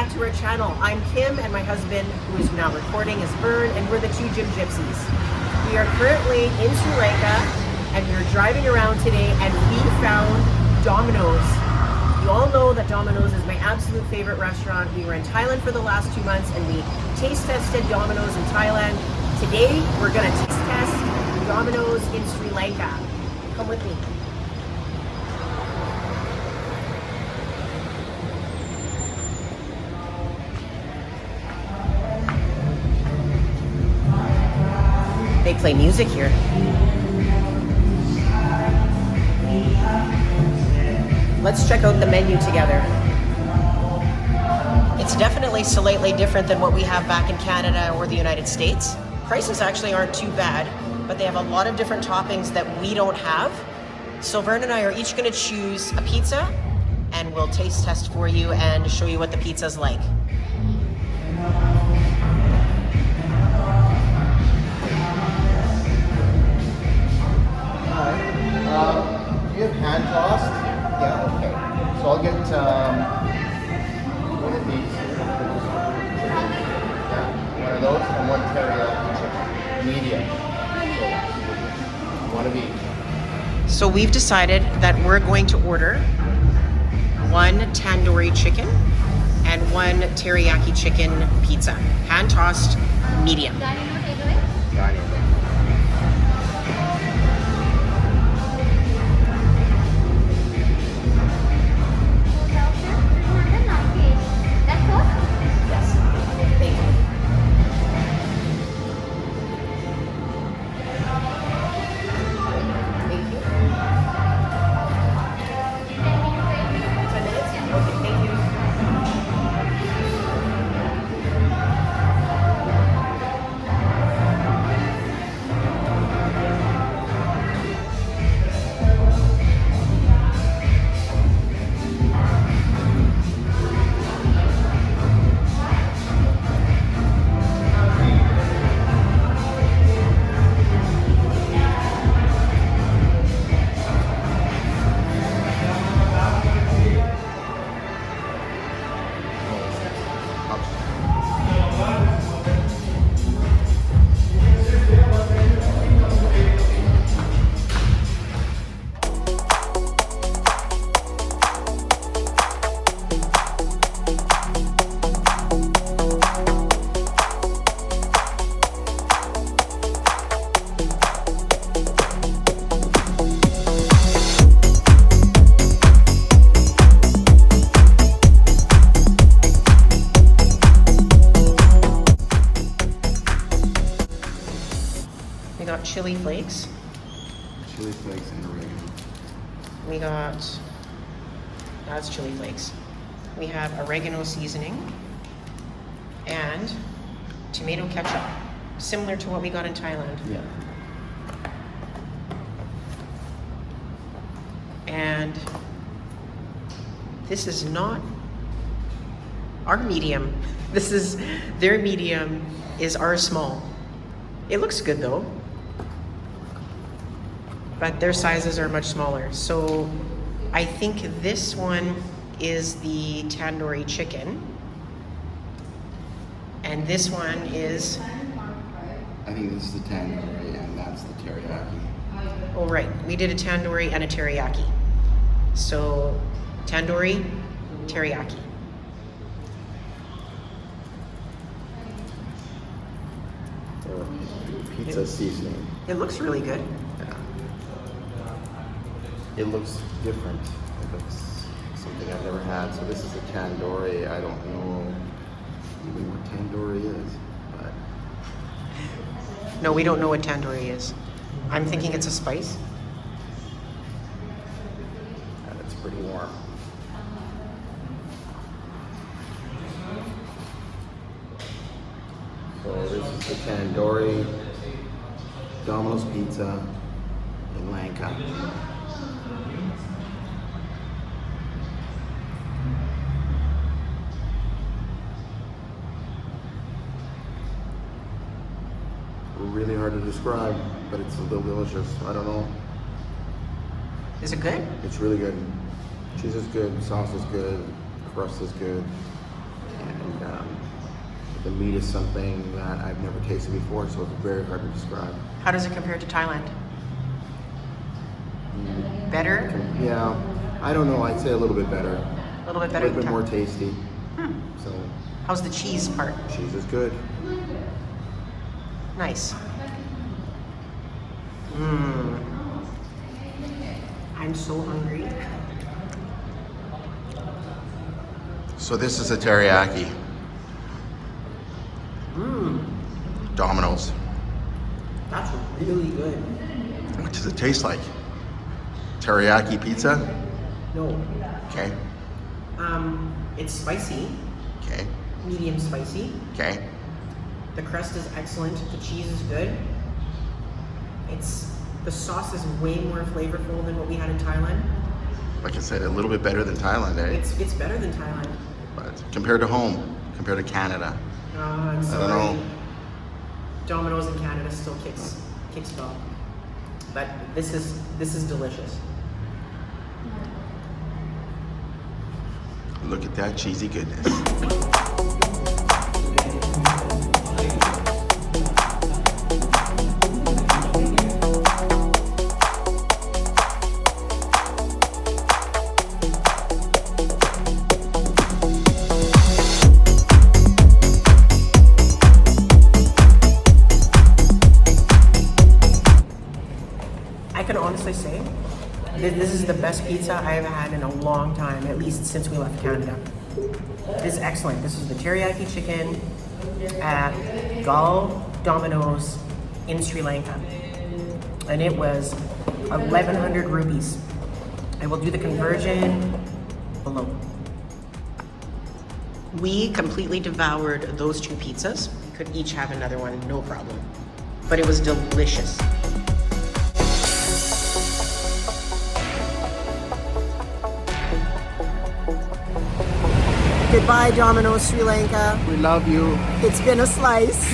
back to our channel. I'm Kim, and my husband, who is now recording, is Vern, and we're the two Gym Gypsies. We are currently in Sri Lanka, and we're driving around today, and we found Domino's. You all know that Domino's is my absolute favorite restaurant. We were in Thailand for the last 2 months, and we taste tested Domino's in Thailand. Today, we're gonna taste test Domino's in Sri Lanka. Come with me. They play music here. Let's check out the menu together. It's definitely slightly different than what we have back in Canada or the United States. Prices actually aren't too bad, but they have a lot of different toppings that we don't have. So Vern and I are each gonna choose a pizza, and we'll taste test for you and show you what the pizza's like. Do you have hand tossed? Yeah, okay. So I'll get one of these. Yeah, one of those and one teriyaki chicken. Medium. So, one of each. So we've decided that we're going to order one tandoori chicken and one teriyaki chicken pizza. Hand tossed, medium. Dining. We got chili flakes. Chili flakes and oregano. We got, that's chili flakes. We have oregano seasoning and tomato ketchup, similar to what we got in Thailand. Yeah. And this is not our medium. This is, their medium is our small. It looks good though, but their sizes are much smaller. So I think this one is the tandoori chicken, and this one is, I think this is the tandoori and that's the teriyaki. oh right, we did a tandoori and a teriyaki. So tandoori, teriyaki. Or pizza seasoning. It looks really good. Yeah. It looks different. It looks something I've never had. So this is a tandoori. I don't know even what tandoori is, but No, we don't know what tandoori is. I'm thinking it's a spice. it's pretty warm. So this is the tandoori Domino's pizza in Lanka. Really hard to describe, but it's a little delicious. I don't know. Is it good? It's really good. Cheese is good, sauce is good, crust is good. And the meat is something that I've never tasted before, so it's very hard to describe. How does it compare to Thailand? Better? Yeah, I don't know. I'd say a little bit better. A little bit better A little bit than more Thailand. tasty. So How's the cheese part? cheese is good. Nice. I'm so hungry. So this is a teriyaki. Domino's. That's really good. What does it taste like? Teriyaki pizza? No. Okay. It's spicy, Okay. medium spicy. Okay. The crust is excellent. The cheese is good. The sauce is way more flavorful than what we had in Thailand. Like I said, a little bit better than Thailand, eh? It's better than Thailand. But compared to home, compared to Canada, I'm I sorry. don't know. Domino's in Canada still kicks butt. But this is delicious. Look at that cheesy goodness. I can honestly say this is the best pizza I've had in a long time, at least since we left Canada. It is excellent. This is the teriyaki chicken at Domino's in Sri Lanka. And it was 1,100 rupees. I will do the conversion below. We completely devoured those two pizzas. We could each have another one, no problem. But it was delicious. Goodbye, Domino Sri Lanka. We love you. It's been a slice.